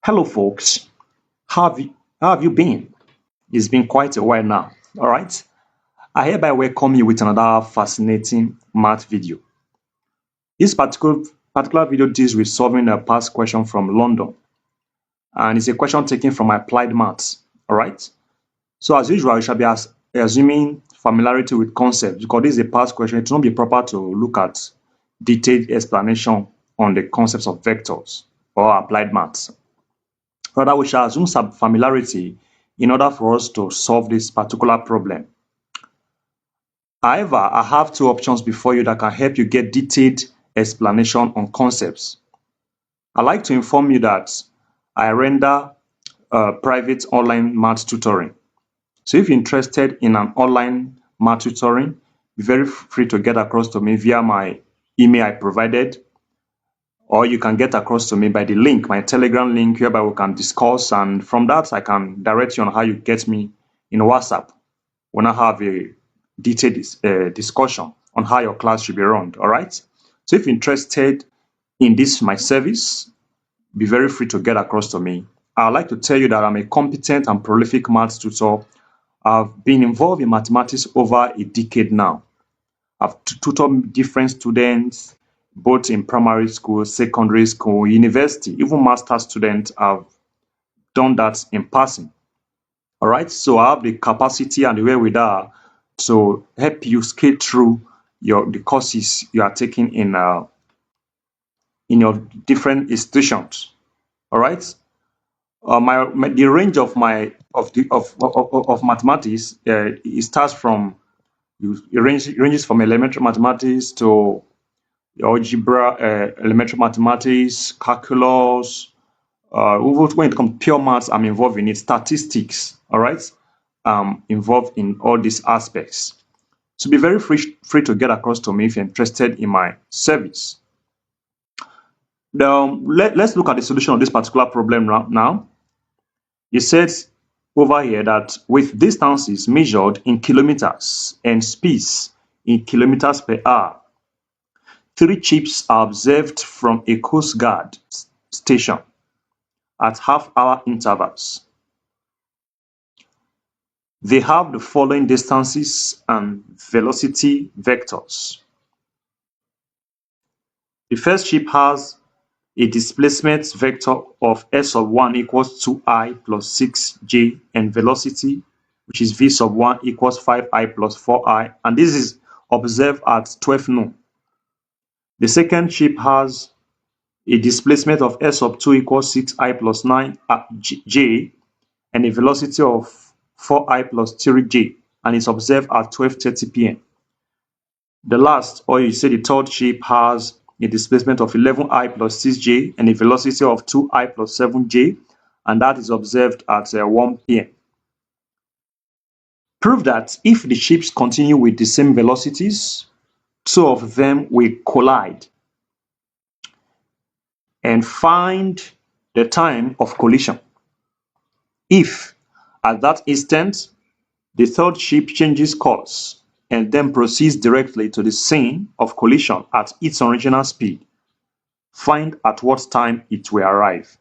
Hello, folks. How have you been? It's been quite a while now. All right. I hereby welcome you with another fascinating math video. This particular video deals with solving a past question from London, and it's a question taken from applied maths. All right. So as usual, you shall be assuming familiarity with concepts because this is a past question. It will not be proper to look at detailed explanation on the concepts of vectors or applied maths. Rather, we shall assume some familiarity in order for us to solve this particular problem. However, I have two options before you that can help you get detailed explanation on concepts. I'd like to inform you that I render private online math tutoring. So if you're interested in an online math tutoring, be very free to get across to me via my email I provided, or you can get across to me by the link, my Telegram link, whereby we can discuss. And from that, I can direct you on how you get me in WhatsApp when I have a detailed discussion on how your class should be run. All right. So if you're interested in this, my service, be very free to get across to me. I'd like to tell you that I'm a competent and prolific maths tutor. I've been involved in mathematics over a decade now. I've tutored different students, both in primary school, secondary school, university, even master students have done that in passing. All right. So I have the capacity and the wherewithal to help you scale through the courses you are taking in your different institutions. All right. The range of my of mathematics, it starts from it ranges from elementary mathematics to algebra, elementary mathematics, calculus. Even when it comes to pure maths, I'm involved in it. Statistics, all right, involved in all these aspects. So be very free to get across to me if you're interested in my service. Let's look at the solution of this particular problem now. It says over here that with distances measured in kilometers and speeds in kilometers per hour, three ships are observed from a Coast Guard station at half-hour intervals. They have the following distances and velocity vectors. The first ship has a displacement vector of s of 1 equals 2I plus 6j and velocity, which is v sub 1 equals 5I plus 4I, and this is observed at 12 noon. The second ship has a displacement of s of 2 equals 6I plus 9j and a velocity of 4I plus 3j, and it's observed at 12:30 p.m. The last, or you say the third shape, has a displacement of 11I plus 6j and a velocity of 2I plus 7j, and that is observed at 1 p.m. Prove that if the ships continue with the same velocities, two of them will collide, and find the time of collision. If at that instant the third ship changes course and then proceeds directly to the scene of collision at its original speed, find at what time it will arrive.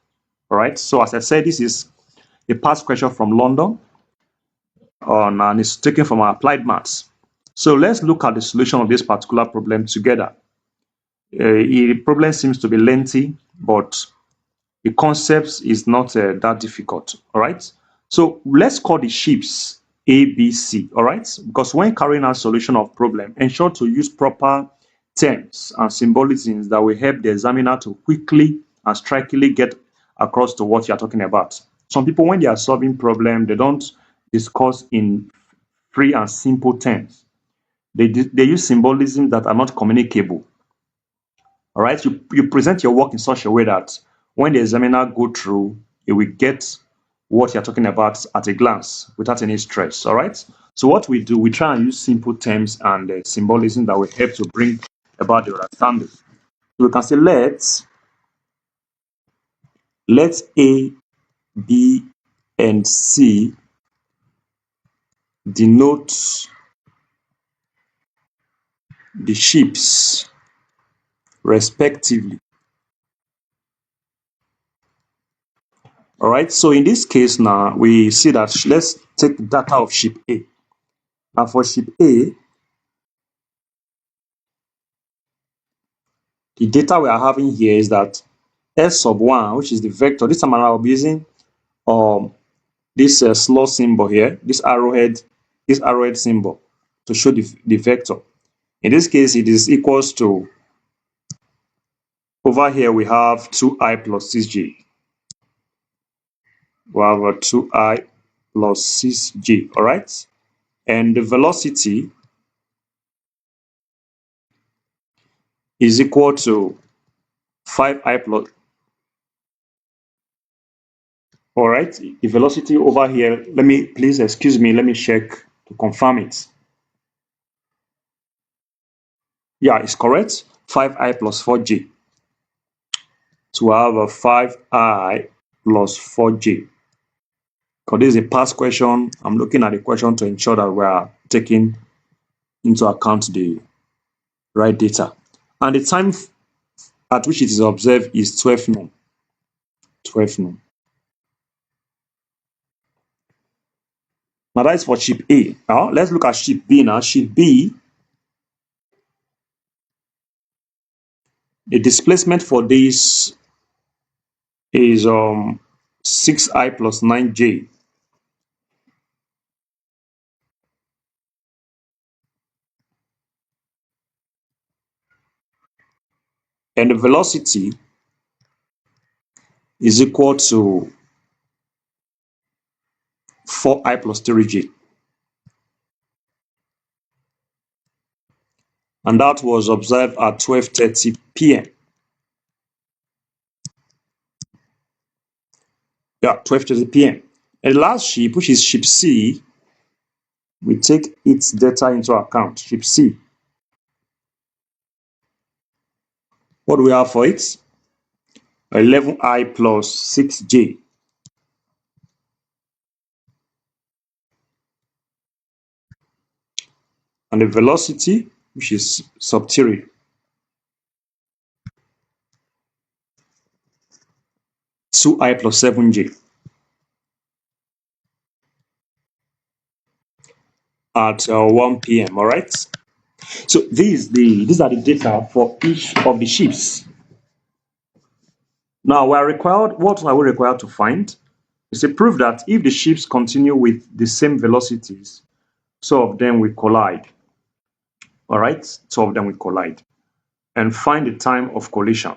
All right. So as I said, this is a past question from London and it's taken from our applied maths. So let's look at the solution of this particular problem together. The problem seems to be lengthy, but the concept is not that difficult. All right. So let's call the ships A, B, C. All right. Because when carrying out solution of problem, ensure to use proper terms and symbolisms that will help the examiner to quickly and strikingly get across to what you're talking about. Some people, when they are solving problem, they don't discuss in free and simple terms. They use symbolisms that are not communicable. All right, you present your work in such a way that when the examiner go through, he will get what you're talking about at a glance without any stress. All right. So what we do, we try and use simple terms and symbolism that will help to bring about the understanding. So we can say let A, B, and C denote the ships respectively. All right, so in this case now, we see that let's take data of ship A. Now for ship A, the data we are having here is that S sub 1, which is the vector, this time around I'll be using um, this slow symbol here, this arrowhead symbol to show the vector. In this case, it is equals to, over here we have 2i plus 6j. We have a 2i plus 6j, all right? And the velocity is equal to 5i plus, all right? The velocity over here, let me, please excuse me, let me check to confirm it. Yeah, it's correct. 5i plus 4j. So I have a 5i plus 4j. Because this is a past question, I'm looking at the question to ensure that we are taking into account the right data. And the time at which it is observed is 12 noon. 12 noon. Now that is for ship A. Now let's look at ship B now. Ship B, the displacement for this is 6i plus 9j. And the velocity is equal to 4i plus 3j. And that was observed at 12:30 p.m. Yeah, 12:30 p.m. And the last ship, which is ship C, we take its data into account. Ship C. What do we have for it? 11i plus 6j. And the velocity, which is sub 3, 2i plus 7j at 1 p.m. All right. So these are the data for each of the ships. Now we are required. What are we required to find? It's a proof that if the ships continue with the same velocities, two of them will collide. All right, two of them will collide, and find the time of collision.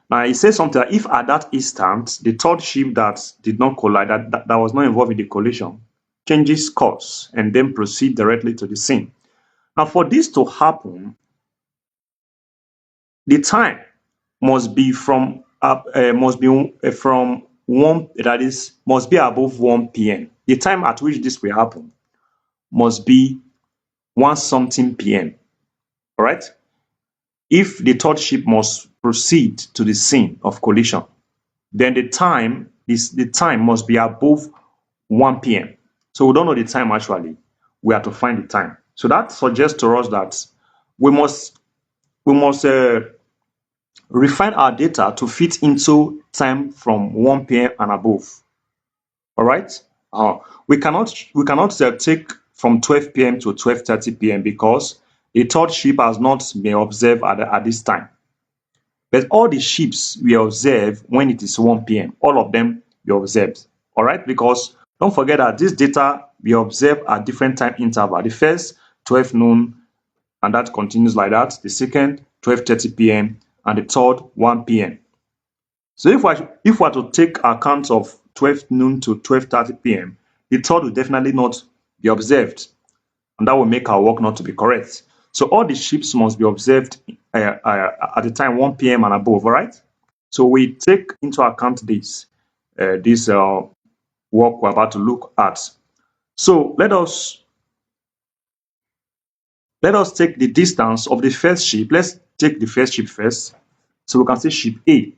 Now it says something that if at that instant the third ship that did not collide, that was not involved in the collision, changes course and then proceed directly to the scene. Now for this to happen, the time must be from from 1, that is must be above 1 p.m. The time at which this will happen must be 1 something p.m. All right. If the third ship must proceed to the scene of collision, then the time must be above 1 p.m. So we don't know the time actually. We have to find the time. So that suggests to us that we must we must refine our data to fit into time from 1 p.m. and above. All right. We cannot take from 12 p.m. to 12:30 p.m. because the third ship has not been observed at this time. But all the ships we observe when it is 1 p.m., all of them we observed. All right, because don't forget that this data we observe at different time interval. The first 12 noon, and that continues like that. The second 12:30 p.m. and the third 1 p.m. So if we are to take account of 12 noon to 12:30 p.m., the third will definitely not be observed, and that will make our work not to be correct. So all the ships must be observed at the time 1 p.m. and above, all right? So we take into account this work we're about to look at. So let us take the distance of the first ship. Let's take the first ship first. So we can say ship A,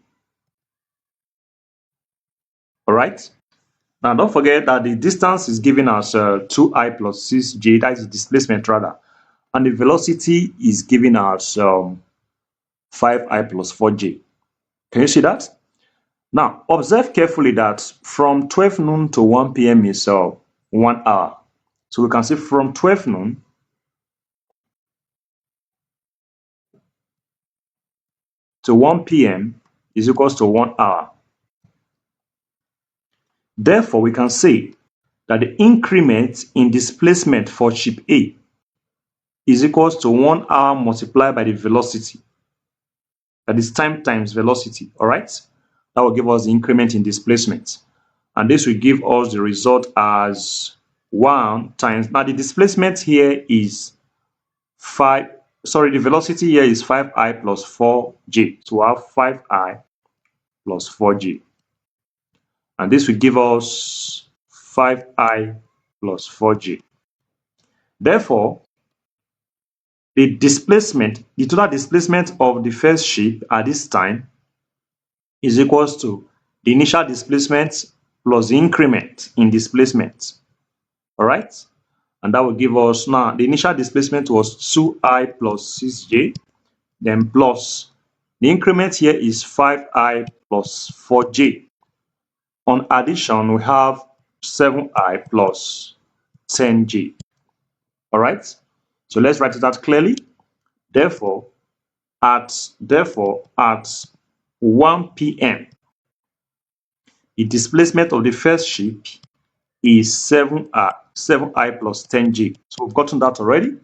all right? Now don't forget that the distance is given as 2i plus 6j, that is displacement rather, and the velocity is given as 5i plus 4j. Can you see that? Now, observe carefully that from 12 noon to 1 p.m. is 1 hour. So we can say from 12 noon to 1 p.m. is equals to 1 hour. Therefore, we can say that the increment in displacement for ship A is equals to 1 hour multiplied by the velocity. That is time times velocity, all right? That will give us the increment in displacement. And this will give us the result as 1 times, now the displacement here is 5, sorry, the velocity here is 5i plus 4j. So we have 5i plus 4j. And this will give us 5i plus 4j. Therefore, the total displacement of the first ship at this time is equals to the initial displacement plus the increment in displacement. All right? And that will give us, now the initial displacement was 2i plus 6j, then plus the increment here is 5i plus 4j. On addition, we have 7i plus 10j. All right? So let's write it out clearly. Therefore, at 1 p.m., the displacement of the first ship is 7i plus 10j. So we've gotten that already.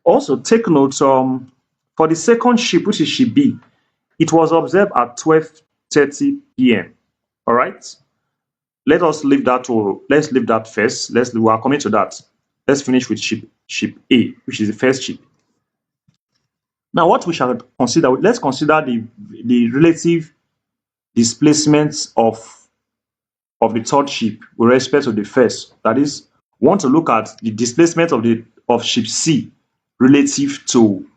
Also, take note for the second ship, which is ship B, it was observed at 12:30 p.m. All right. Let's leave that first. We are coming to that. Let's finish with ship A, which is the first ship. Now, what we shall consider, let's consider the relative displacements of the third ship with respect to the first. That is, we want to look at the displacement of ship C relative to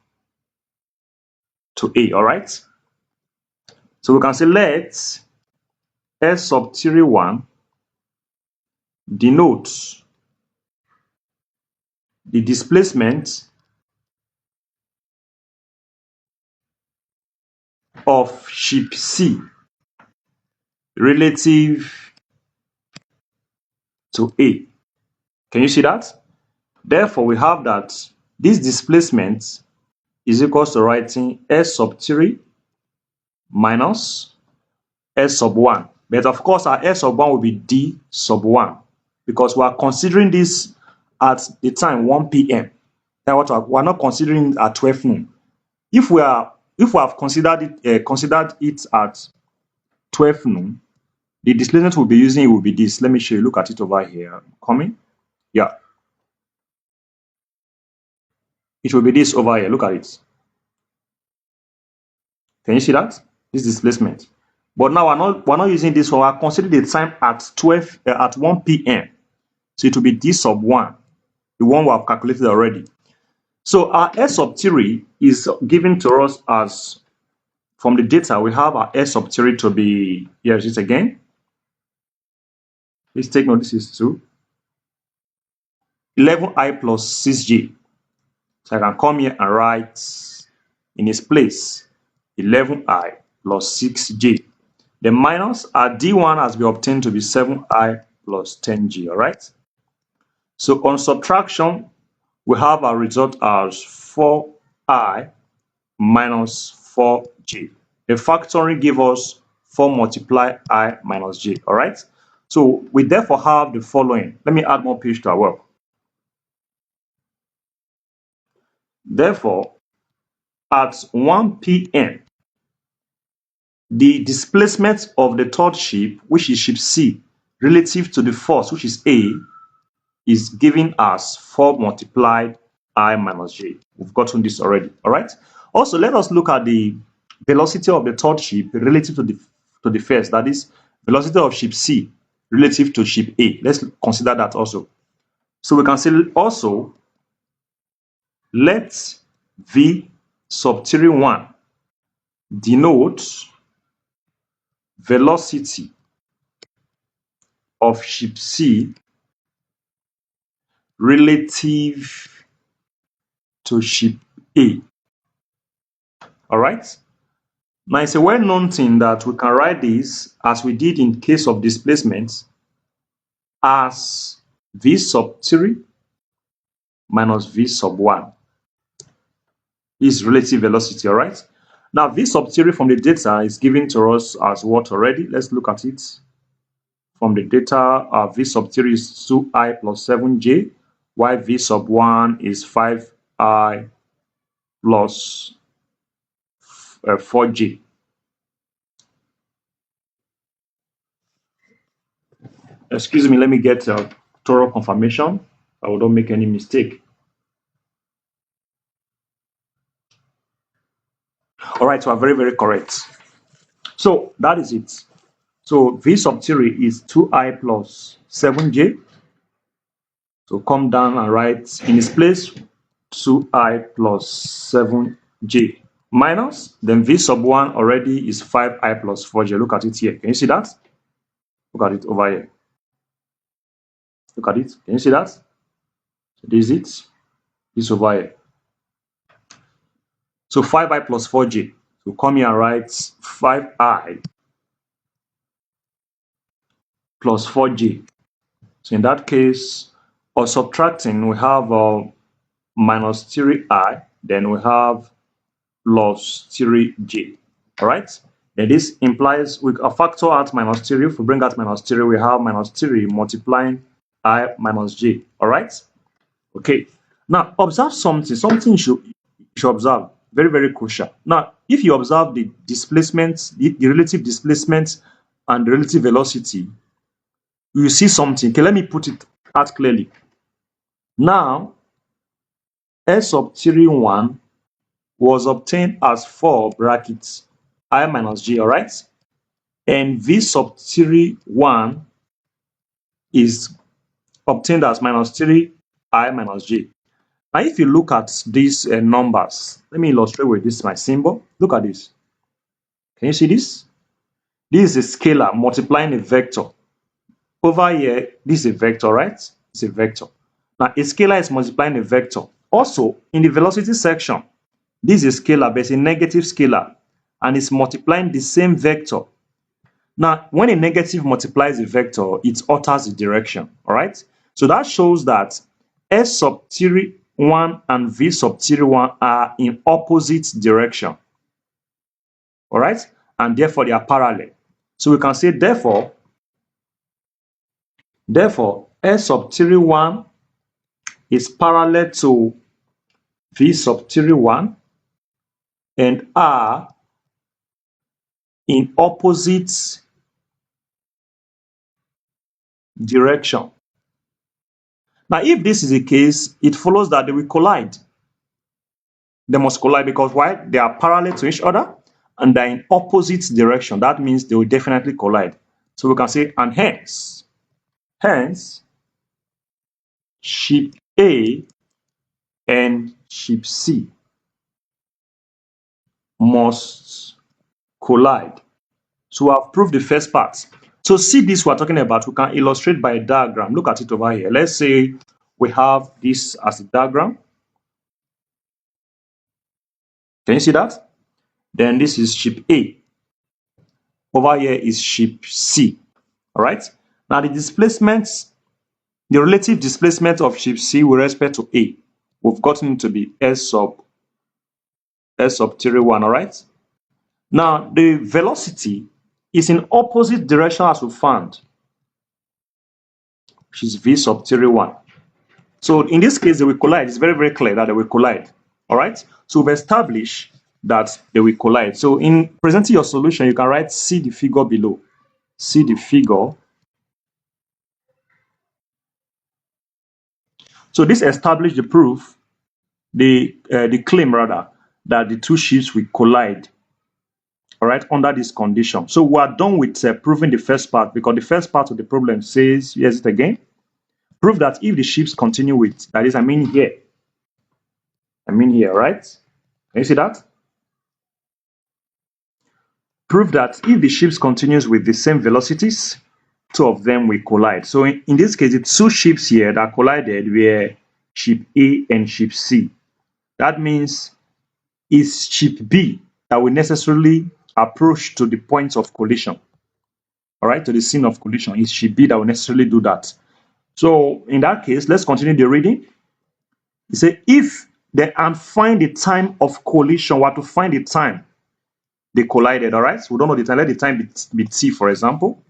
A. All right. So we can say let S sub 1 denote the displacement of ship C relative to A. Can you see that? Therefore, we have that this displacement is equal to writing S sub 3 minus S sub 1. But of course, our S sub 1 will be D sub 1 because we are considering this at the time 1 p.m. Now, we are not considering at 12 noon. If we have considered it at 12 noon, the displacement we'll be using will be this. Let me show you. Look at it over here. Coming. Yeah. It will be this over here. Look at it. Can you see that? This displacement. But now we're not using this one. We're considering the time at 1 p.m. So it will be D sub 1, the one we have calculated already. So our S sub 3 is given to us as, from the data, we have our S sub 3 to be, here it is again. Please take note, this is 11i plus 6j. So I can come here and write in its place 11i plus 6j. The minus our D1 has been obtained to be 7i plus 10j, all right? So on subtraction, we have our result as 4i minus 4j. The factoring gives us 4 multiply I minus j, all right? So we therefore have the following. Let me add more page to our work. Therefore, at 1 p.m., the displacement of the third ship, which is ship C, relative to the first, which is A, is giving us 4 multiplied I minus j. We've gotten this already, all right? Also, let us look at the velocity of the third ship relative to the first, that is, velocity of ship C relative to ship A. Let's consider that also. So we can say also, let V sub 1 denote velocity of ship C relative to ship A. All right. Now, it's a well-known thing that we can write this as we did in case of displacement as v sub 3 minus v sub 1 is relative velocity, all right? Now, v sub 3 from the data is given to us as what already? Let's look at it. From the data, v sub 3 is 2i plus 7j, while v sub 1 is 5i plus 4j. Excuse me, let me get a thorough confirmation. I will not make any mistake. All right, so I'm very, very correct. So that is it. So v sub 3 is 2i plus 7j. So come down and write in its place 2i plus 7j minus, then v sub 1 already is 5i plus 4j. Look at it here. Can you see that? Look at it over here. Look at it. Can you see that? So this is it. This over here. So 5i plus 4j. So come here and write 5i plus 4j. So in that case, or subtracting, we have minus 3i, then we have plus 3j. All right? Then this implies we factor out minus 3. If we bring out minus 3, we have minus 3 multiplying I minus j. All right? Okay. Now, observe something. Something you should observe. Very, very crucial. Now, if you observe the displacement, the relative displacement and the relative velocity, you see something. Okay, let me put it out clearly. Now, S sub 3 1 was obtained as 4 brackets I minus j, all right? And V sub 3 1 is obtained as minus 3 I minus j. Now, if you look at these numbers, let me illustrate with this my symbol. Look at this. Can you see this? This is a scalar multiplying a vector. Over here, this is a vector, right? It's a vector. Now, a scalar is multiplying a vector. Also, in the velocity section, this is a scalar, but it's a negative scalar, and it's multiplying the same vector. Now, when a negative multiplies a vector, it alters the direction, all right? So that shows that S sub 3 1 and V sub 3 1 are in opposite direction, all right? And therefore, they are parallel. So we can say, therefore, S sub 3 1 is parallel to V sub 3 1 and are in opposite direction. Now, if this is the case, it follows that they will collide. They must collide because why? They are parallel to each other and they're in opposite direction. That means they will definitely collide. So we can say, and hence, ship A and ship C must collide. So we have proved the first part. So see this we're talking about, we can illustrate by a diagram. Look at it over here. Let's say we have this as a diagram. Can you see that? Then this is ship A. Over here is ship C. All right. Now the displacements, the relative displacement of ship C with respect to A, we've gotten to be S sub 3 1. All right. Now the velocity is in opposite direction as we found, which is V sub 3 1. So in this case, they will collide. It's very, very clear that they will collide. All right. So we've established that they will collide. So in presenting your solution, you can write, see the figure below. See the figure. So this established the proof, the claim rather, that the two ships will collide. All right, under this condition. So we are done with proving the first part, because the first part of the problem says, here's it again, prove that if the ships continue with, that is, I mean here, right? Can you see that? Prove that if the ships continues with the same velocities, two of them will collide. So in this case, it's two ships here that collided were ship A and ship C. That means it's ship B that will necessarily approach to the point of collision, all right, to the scene of collision. It should be that will necessarily do that. So in that case, let's continue the reading. It says, if they and find the time of collision, we have to find the time they collided, all right? So we don't know the time. Let the time be t, for example.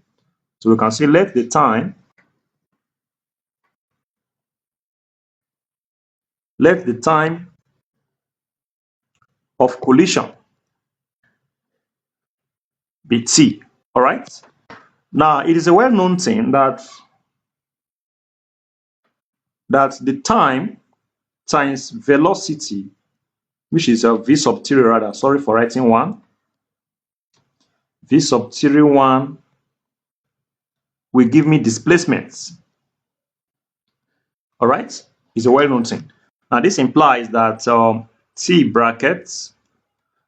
So we can say let the time, let the time of collision be t, all right? Now, it is a well-known thing that the time times velocity, which is a v sub 3 rather, sorry for writing one, v sub 3 1 will give me displacement, all right? It's a well-known thing. Now, this implies that t brackets,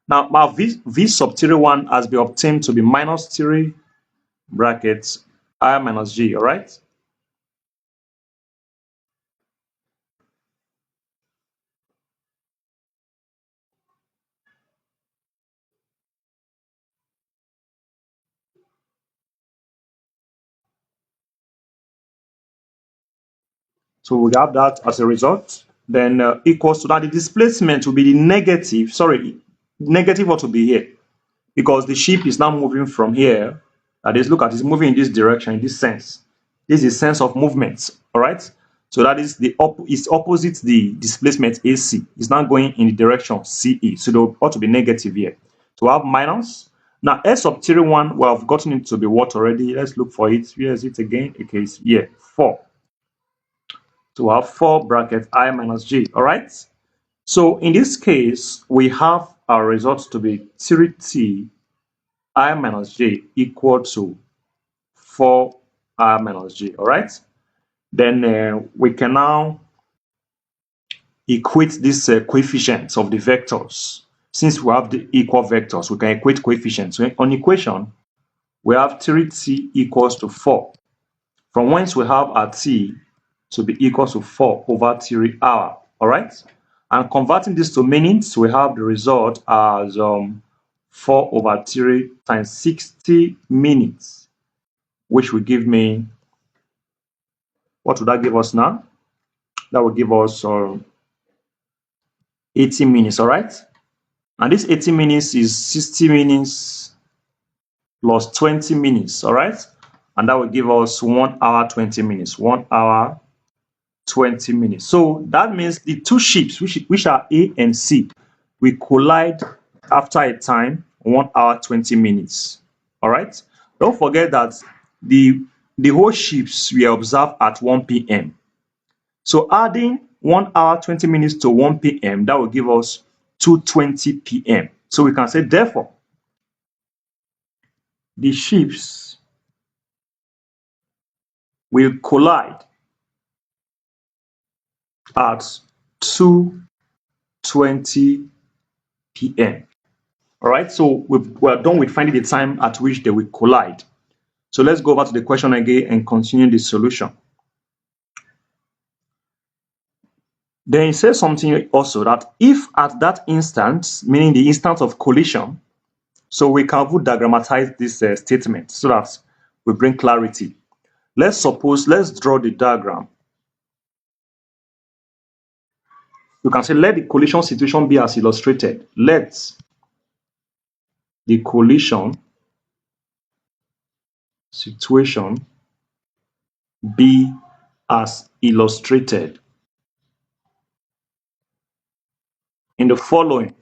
now my v sub 3 1 has been obtained to be minus 3 brackets I minus g, all right? So we have that as a result. Then equals to that. The displacement will be the negative, sorry, negative what will be here, because the ship is now moving from here. That is, look at, it's moving in this direction, in this sense. This is sense of movement, all right? So that is is opposite the displacement AC. It's now going in the direction CE. So there ought to be negative here. So we have minus. Now S sub 1, well, I've gotten it to be what already? Let's look for it. Where is it again? Okay, it's here, 4. So we have 4 brackets I minus G, all right? So in this case, we have our results to be 3t I minus J equal to 4 I minus J, all right? Then we can now equate these coefficients of the vectors. Since we have the equal vectors, we can equate coefficients. So on equation, we have 3t equals to 4. From whence we have our t to be equal to 4 over 3 hour, all right? And converting this to minutes, we have the result as 4 over 3 times 60 minutes, which will give me, what would that give us now? That will give us 80 minutes, all right? And this 80 minutes is 60 minutes plus 20 minutes, all right? And that will give us 1 hour, 20 minutes, 1 hour, 20 minutes. So that means the two ships, which are A and C, will collide after a time 1 hour, 20 minutes, all right? Don't forget that the whole ships were observed at 1 p.m. So adding 1 hour 20 minutes to 1 p.m., that will give us 2:20 p.m. So we can say, therefore, the ships will collide at 2:20 p.m. All right, so we're done with finding the time at which they will collide. So let's go back to the question again and continue the solution. Then it says something also that if at that instant, meaning the instant of collision, so we can diagrammatize this statement so that we bring clarity. Let's draw the diagram. You can say let the collision situation be as illustrated. Let the collision situation be as illustrated in the following.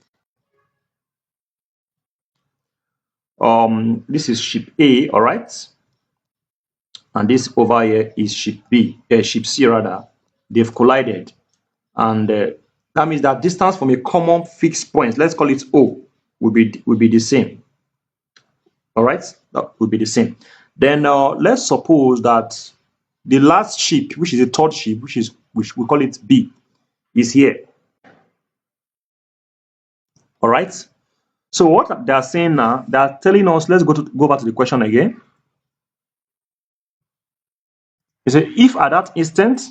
This is ship A, all right? And this over here is ship B, ship C rather. They've collided. And that means that distance from a common fixed point, let's call it O, will be the same. All right, that will be the same. Then let's suppose that the last ship, which is the third ship, which we call it B, is here. All right. So what they are saying now, they are telling us, let's go back to the question again. They say if at that instant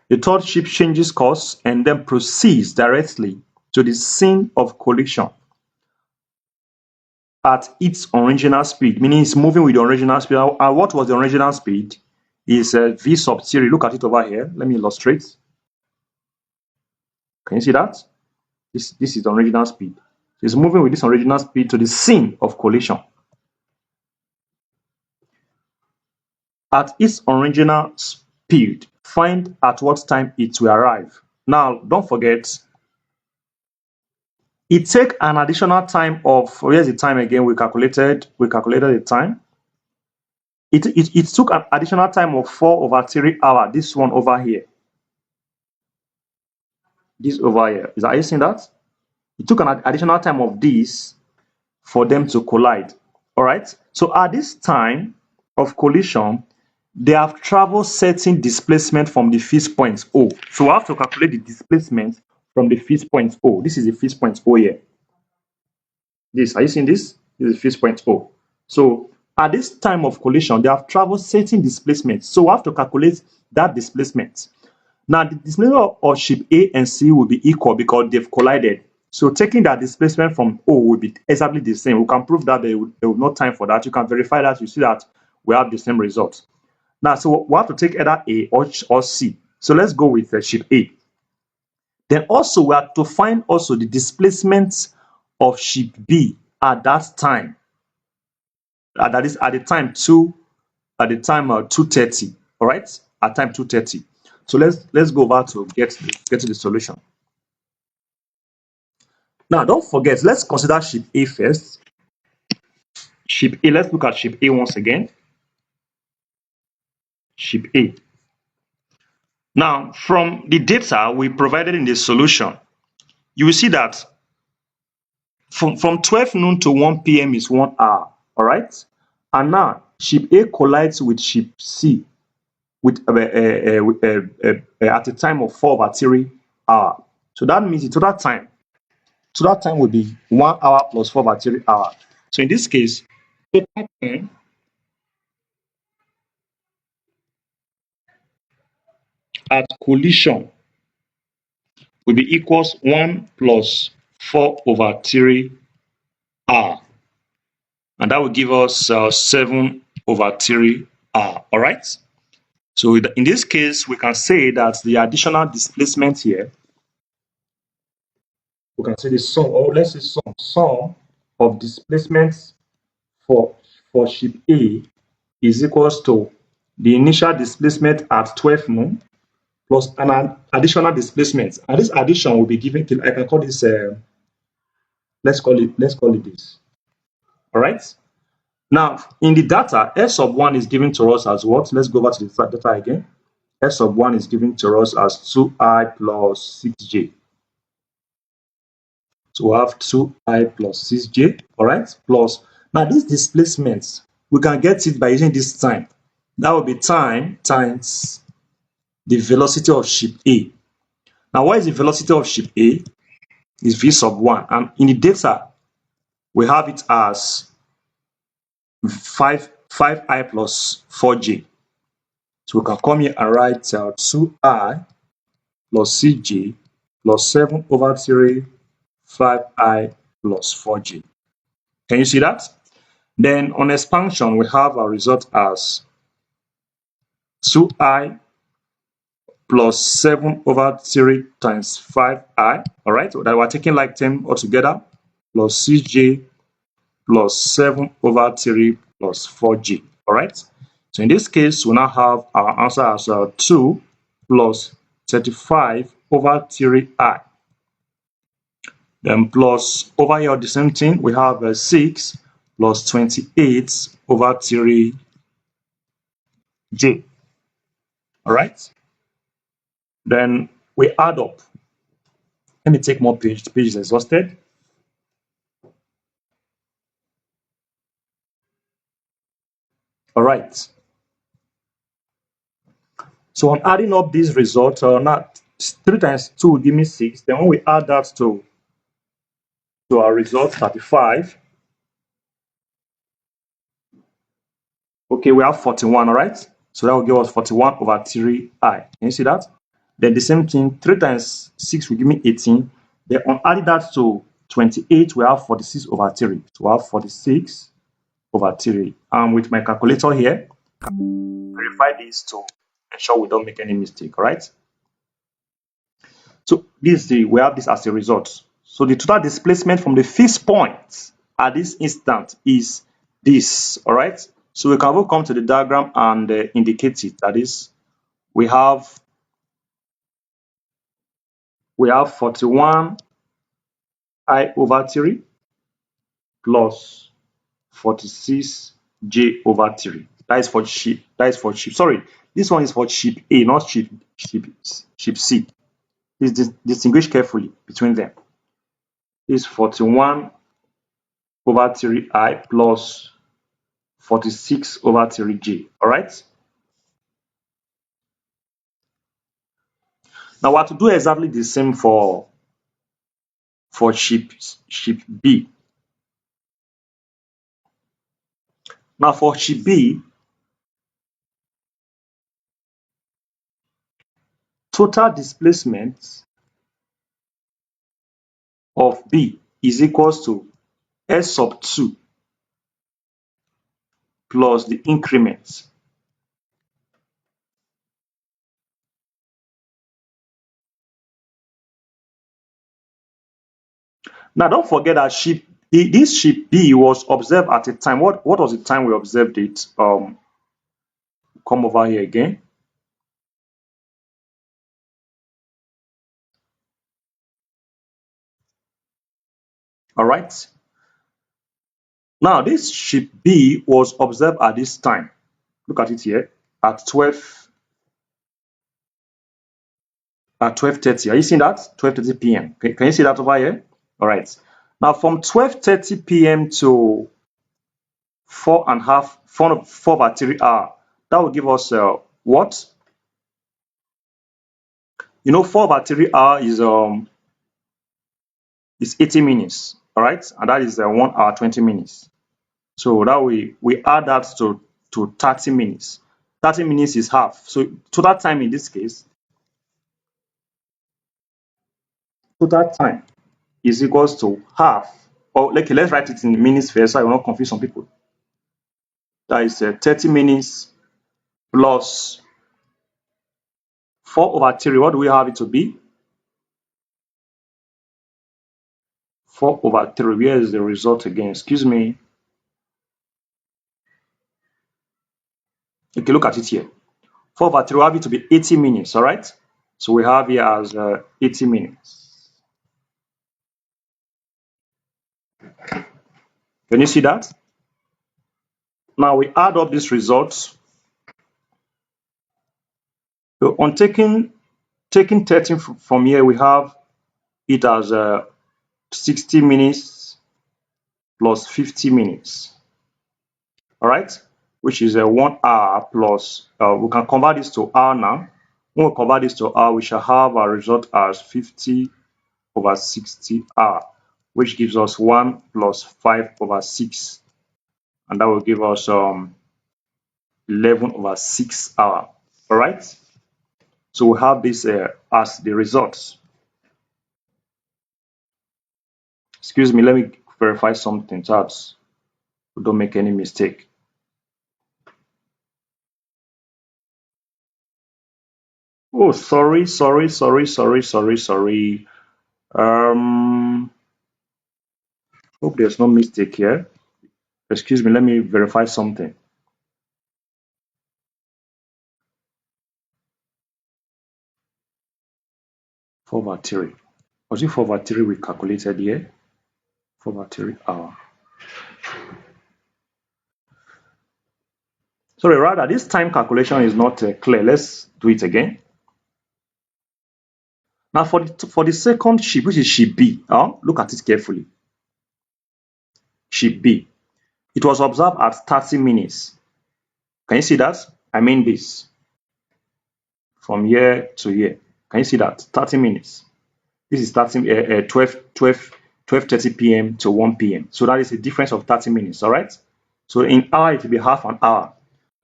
the third ship changes course and then proceeds directly to the scene of collision at its original speed, meaning it's moving with the original speed. And what was the original speed? Is v sub 3. Look at it over here. Let me illustrate. Can you see that? This is the original speed. It's moving with this original speed to the scene of collision. At its original speed, find at what time it will arrive. Now, don't forget, it take an additional time of, here's the time again, we calculated the time. It took an additional time of 4/3 hours. This one over here. This over here. Are you seeing that? It took an additional time of this for them to collide. All right. So at this time of collision, they have traveled certain displacement from the fixed point O. So we have to calculate the displacement from the fixed point O. This is the fixed point O here. Are you seeing this? This is the fixed point O. So at this time of collision, they have traveled certain displacement. So we have to calculate that displacement. Now, the displacement of ship A and C will be equal because they've collided. So taking that displacement from O will be exactly the same. We can prove that there will not time for that. You can verify that. You see that we have the same result. Now, so we have to take either A or C. So let's go with ship A. Then also we have to find also the displacement of ship B at that time. That is at the time 2:30. All right, at time 2:30. So let's go over to get to the solution. Now, don't forget, let's consider ship A first. Ship A, let's look at ship A once again. Ship A. Now, from the data we provided in the solution, you will see that from 12 noon to 1 p.m. is 1 hour. All right. And now, ship A collides with ship C with at a time of 4/3 hours. So that means the total time will be 1 hour plus 4/3 hours. So in this case, total time at collision will be equals 1 plus 4/3 hour. And that will give us 7/3 hour. All right. So in this case, we can say that the additional displacement here, we can say the sum, or let's say sum of displacements for ship A is equals to the initial displacement at 12 noon plus an additional displacement. And this addition will be given to, I can call this, let's call it this. All right. Now, in the data, S sub 1 is given to us as what? Let's go over to the data again. S sub 1 is given to us as 2i plus 6j. So we have 2i plus 6j, all right? Plus, now these displacements, we can get it by using this time. That will be time times the velocity of ship A. Now, what is the velocity of ship A? Is v sub 1. And in the data, we have it as 5i plus 4j. So we can come here and write 2i plus 6j plus 7/3 5i plus 4j. Can you see that? Then on expansion, we have our result as 2i plus 7/3 times 5i. All right, that we're taking like 10 altogether, plus 6j plus 7/3 plus 4j. All right. So in this case, we now have our answer as 2 plus 35/3i. Then plus over here the same thing, we have 6 plus 28/3j. All right. Then we add up. Let me take more page. The page is exhausted. All right. So on adding up these results, not 3 times 2 will give me 6. Then when we add that to our result 35, okay, we have 41. All right. So that will give us 41/3i. Can you see that? Then the same thing, 3 times 6 will give me 18. Then on adding that to 28, we have 46 over 3. So we have 46 over 3. And with my calculator here, verify this to ensure we don't make any mistake, all right? So we have this as a result. So the total displacement from the fixed point at this instant is this, all right? So we can come to the diagram and indicate it. That is, we have 41 I over 3 plus 46 j over 3. That is for ship. That is for ship. Sorry, this one is for ship A, not ship C. Please distinguish carefully between them. This is 41 over 3I plus 46 over 3j. All right. Now we have to do exactly the same for ship B. Now for ship B, total displacement of B is equals to S sub 2 plus the increment. Now don't forget that this ship B was observed at a time. What was the time we observed it? Come over here again. All right. Now this ship B was observed at this time. Look at it here at 12:30. Are you seeing that? 12:30 p.m. Can you see that over here? All right. Now from 12:30 p.m. to 4 over 3 hour, that will give us what? 4 over 3 hour is 80 minutes. All right, and that is 1 hour 20 minutes. So that we add that to 30 minutes. 30 minutes is half. So total time in this case, total time is equals to half. Or let's write it in minutes first so I will not confuse some people. That is 30 minutes plus 4 over 3. What do we have it to be? 4 over 3. Where is the result again? Excuse me. Okay, look at it here. 4 over 3 we have it to be 80 minutes, all right? So we have here as 80 minutes. Can you see that? Now we add up these results. So on taking 30 from here, we have it as 60 minutes plus 50 minutes. All right, which is a 1 hour plus, we can convert this to hour now. When we convert this to hour, we shall have our result as 50 over 60 hour, which gives us 1 plus 5 over 6. And that will give us 11 over 6 hour. All right. So we have this as the results. Excuse me, let me verify something so that we don't make any mistake. Oh, sorry. Hope there's no mistake here. Excuse me, let me verify something. 4/3. Was it 4/3 we calculated here? 4/3 hour. Sorry, rather, this time calculation is not clear. Let's do it again. Now, for the second ship, which is ship B, look at it carefully. Ship B. It was observed at 30 minutes. Can you see that? I mean this. From here to here. Can you see that? 30 minutes. This is 12:30 p.m. to 1 p.m. So that is a difference of 30 minutes, all right? So in hour, it will be half an hour.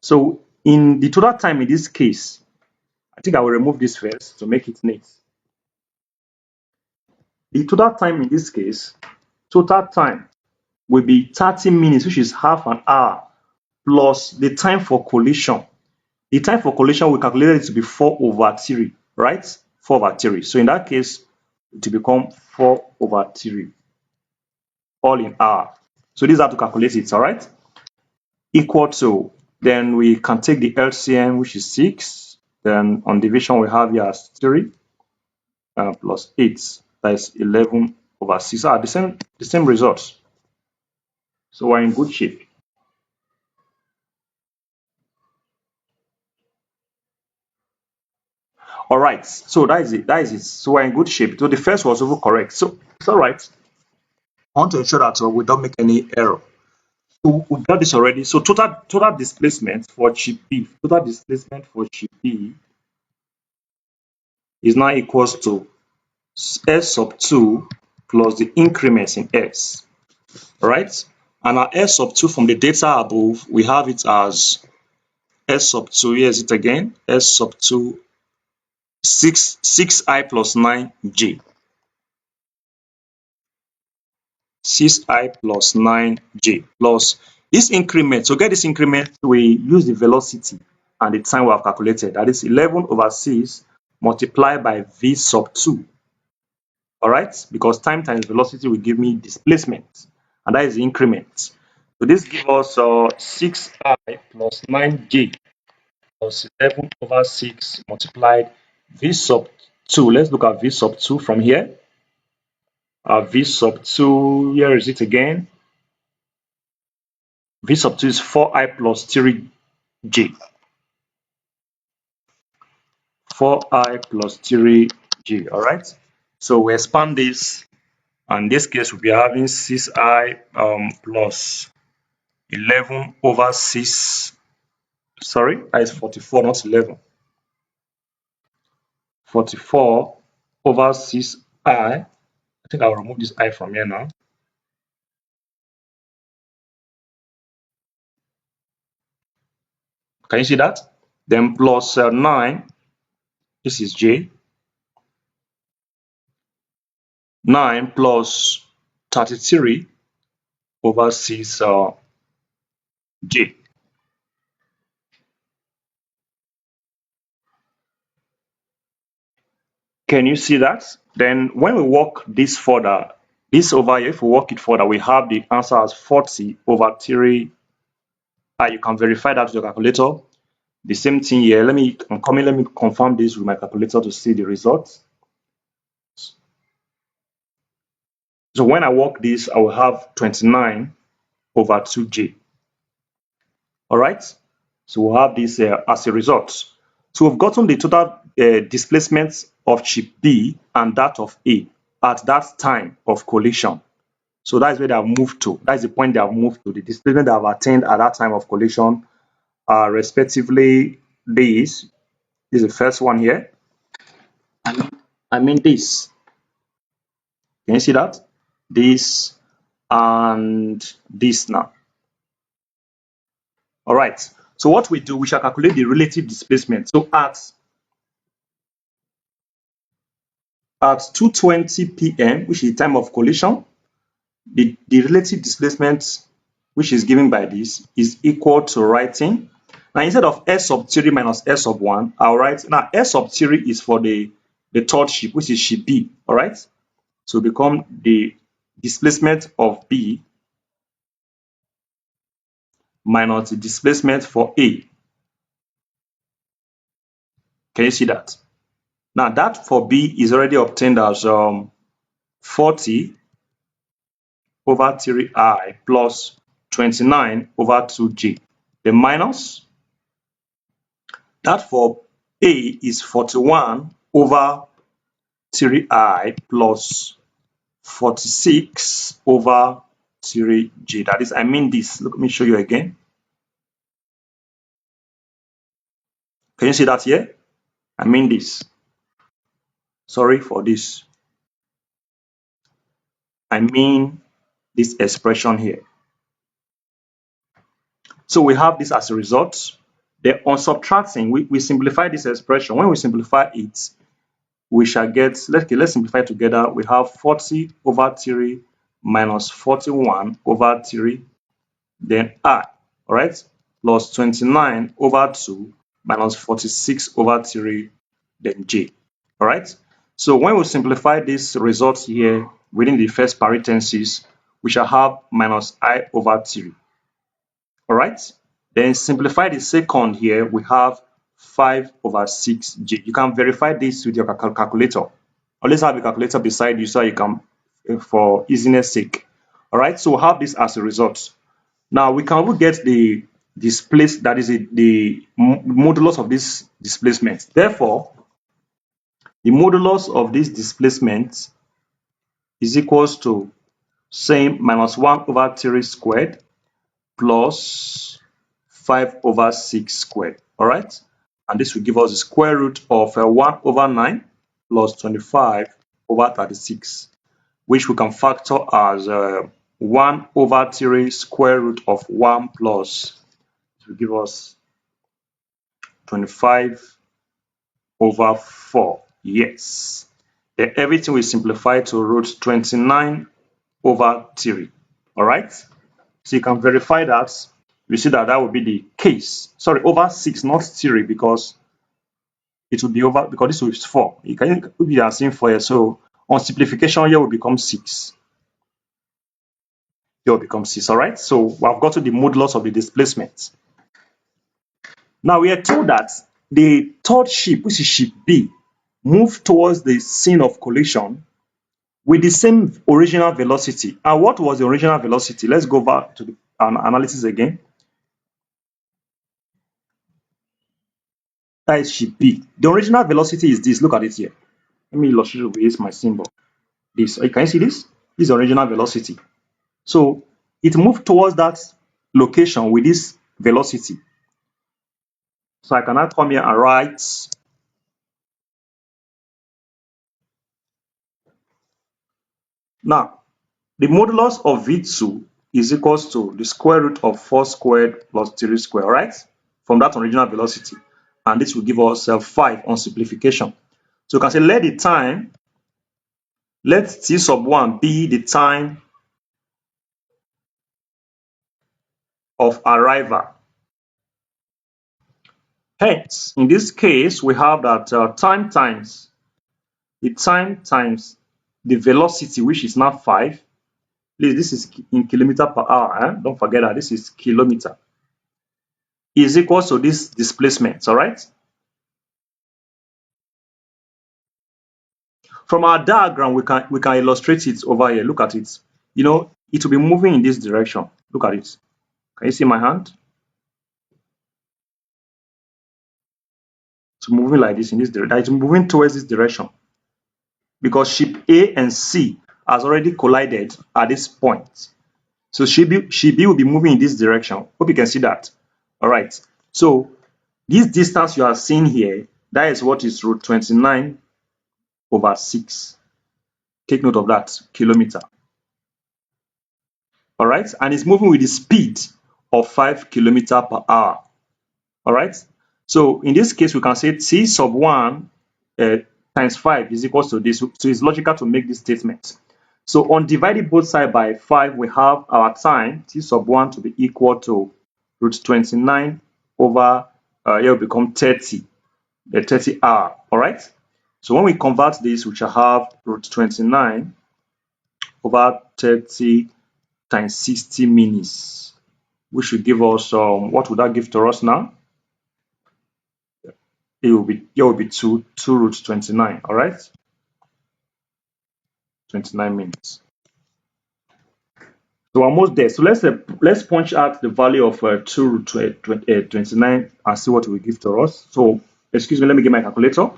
So in the total time in this case, I think I will remove this first to make it neat. The total time in this case total time will be 30 minutes, which is half an hour, plus the time for collision. The time for collision, we calculated it to be 4 over 3, right? 4 over 3. So in that case, it will become 4 over 3, all in hour. So this is how to calculate it, all right? Equal to, then we can take the LCM, which is 6. Then on division, we have here as 3 plus 8. That is 11 over 6. The same results. So we're in good shape. All right. So that is it. That is it. So we're in good shape. So the first was over correct. So it's all right. I want to ensure that we don't make any error. So we got this already. So total displacement for chip B, total displacement for chip B is now equals to S sub 2 plus the increments in S. All right. And our S sub 2 from the data above, we have it as S sub 2. Here is it again. S sub 2 6I plus 9J. 6I plus 9J plus this increment. To get this increment, we use the velocity and the time we have calculated. That is 11 over 6 multiplied by V sub 2. All right, because time times velocity will give me displacement, and that is the increment. So this gives us 6I plus 9J plus 11 over 6 multiplied V sub 2. Let's look at V sub 2 from here. V sub 2, here is it again. V sub 2 is 4I plus 3J. 4I plus 3J, all right? So we expand this, and in this case, we'll be having 6I plus 11 over 6. Sorry, that is 44, not 11. 44 over 6I. I think I'll remove this I from here now. Can you see that? Then plus 9, this is J. 9 plus 33 over 6 J. Can you see that? Then when we work this further, this over here, if we work it further, we have the answer as 40 over 3. You can verify that with your calculator. The same thing here. Let me confirm this with my calculator to see the results. So when I work this, I will have 29 over 2J. All right. So we'll have this as a result. So we've gotten the total displacement of chip B and that of A at that time of collision. So that's where they have moved to. That's the point they have moved to. The displacement they have attained at that time of collision are respectively this. This is the first one here. I mean this. Can you see that? This and this now. All right. So what we do, we shall calculate the relative displacement. So at 2:20 p.m., which is the time of collision, the relative displacement, which is given by this, is equal to writing. Now, instead of S sub 3 minus S sub 1, I'll write, now S sub 3 is for the third ship, which is ship B, all right? So become the displacement of B minus the displacement for A. Can you see that? Now, that for B is already obtained as 40 over 3I plus 29 over 2J. The minus, that for A is 41 over 3I plus 46 over 3J. That is, I mean this. Let me show you again. Can you see that here? I mean this. Sorry for this. I mean this expression here. So we have this as a result. Then on subtracting, we simplify this expression. When we simplify it, we shall get, let's simplify together. We have 40 over 3 minus 41 over 3, then I, all right, plus 29 over 2 minus 46 over 3, then J, all right. So when we simplify this result here within the first parenthesis, we shall have minus I over 3, all right. Then simplify the second here, we have 5 over 6J. You can verify this with your calculator. Always have a calculator beside you so you can, for easiness sake. All right, so we'll have this as a result. Now we can get the displacement, that is the modulus of this displacement. Therefore, the modulus of this displacement is equals to same minus 1 over 3 squared plus 5 over 6 squared. All right, and this will give us the square root of 1 over 9 plus 25 over 36, which we can factor as 1 over 3 square root of 1 plus, it will give us 25 over 4. Yes. Then everything will simplify to root 29 over 3. All right. So you can verify that. You see that that will be the case. Sorry, over 6, not 3, because it will be over, because this is 4. You can be the same 4 here. So on simplification, here will become 6. Here will become 6. All right. So we have got to the modulus of the displacement. Now we are told that the third ship, which is ship B, moved towards the scene of collision with the same original velocity. And what was the original velocity? Let's go back to the analysis again. That is ship B. The original velocity is this. Look at it here. Let me illustrate with my symbol. This. Can you see this? This is the original velocity. So it moved towards that location with this velocity. So I can now come here and write now. The modulus of V2 is equals to the square root of 4 squared plus 3 squared, right? From that original velocity. And this will give us 5 on simplification. So you can say let T sub 1 be the time of arrival. Hence, in this case, we have that time times the velocity, which is now 5. Please, this is in kilometer per hour. Don't forget that this is kilometer. Is equal to this displacement, all right? From our diagram, we can illustrate it over here. Look at it. You know, it will be moving in this direction. Look at it. Can you see my hand? It's moving like this in this direction. It's moving towards this direction because ship A and C has already collided at this point. So ship B will be moving in this direction. Hope you can see that. All right. So this distance you are seeing here, that is what is root 29 over 6. Take note of that, kilometer. All right, and it's moving with the speed of 5 kilometers per hour. All right, so in this case, we can say T sub 1 times 5 is equal to this. So it's logical to make this statement. So on dividing both sides by 5, we have our time, T sub 1, to be equal to root 29 over, here will become 30, the 30 hour. All right, so when we convert this, we shall have root 29 over 30 times 60 minutes, which will give us what would that give to us now? It will be 2 root 29. All right, 29 minutes. So we're almost there. So let's punch out the value of 2 root 29 and see what it will give to us. So excuse me, let me get my calculator.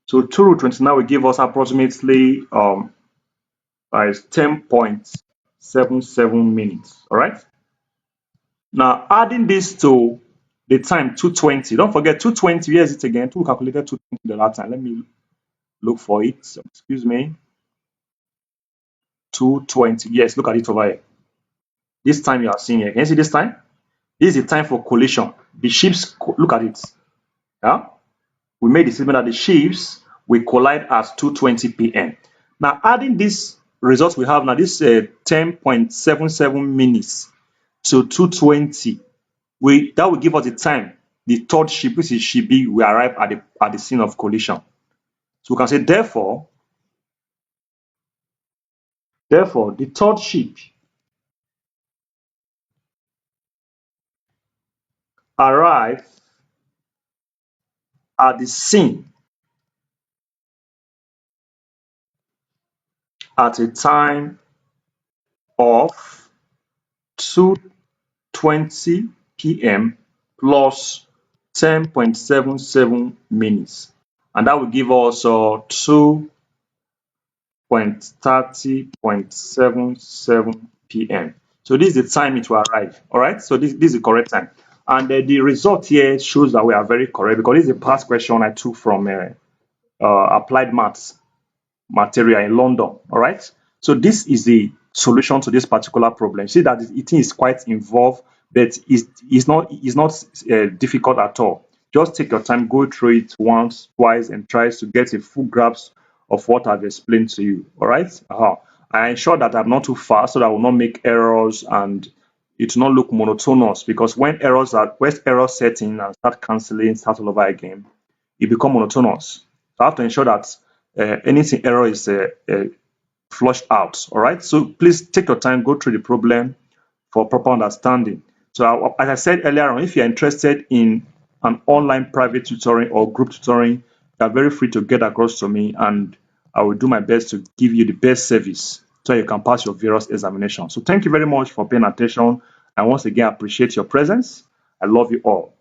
So 2 root 29 will give us approximately 10.77 minutes. All right. Now adding this to the time 220. Don't forget 220. Here's it again. 2 calculated 220 the last time. Let me look for it. So, excuse me. 220. Yes, look at it over here. This time you are seeing here. Can you see this time? This is the time for collision. The ships, look at it. Yeah? We made the statement that the ships will collide at 2:20 p.m. Now adding this result we have now, this 10.77 minutes to 2:20, we that will give us the time the third ship, which is ship B, will arrive at the scene of collision. So we can say therefore the third ship arrived at the scene at a time of 2:20 p.m. plus 10.77 minutes, and that will give us 2:30.77 p.m. So this is the time it will arrive. All right. So this is the correct time, and the result here shows that we are very correct because this is a past question I took from applied maths material in London. All right. So this is the solution to this particular problem. See that it is quite involved, but it's not difficult at all. Just take your time, go through it once, twice, and try to get a full grasp of what I've explained to you. All right. I ensure that I'm not too fast so that I will not make errors and it will not look monotonous because when errors set in and start cancelling, start all over again, it become monotonous. So I have to ensure that anything error is flushed out. All right. So please take your time, go through the problem for proper understanding. So as I said earlier on, if you're interested in an online private tutoring or group tutoring, you're very free to get across to me, and I will do my best to give you the best service so you can pass your various examinations. So thank you very much for paying attention. And once again, I appreciate your presence. I love you all.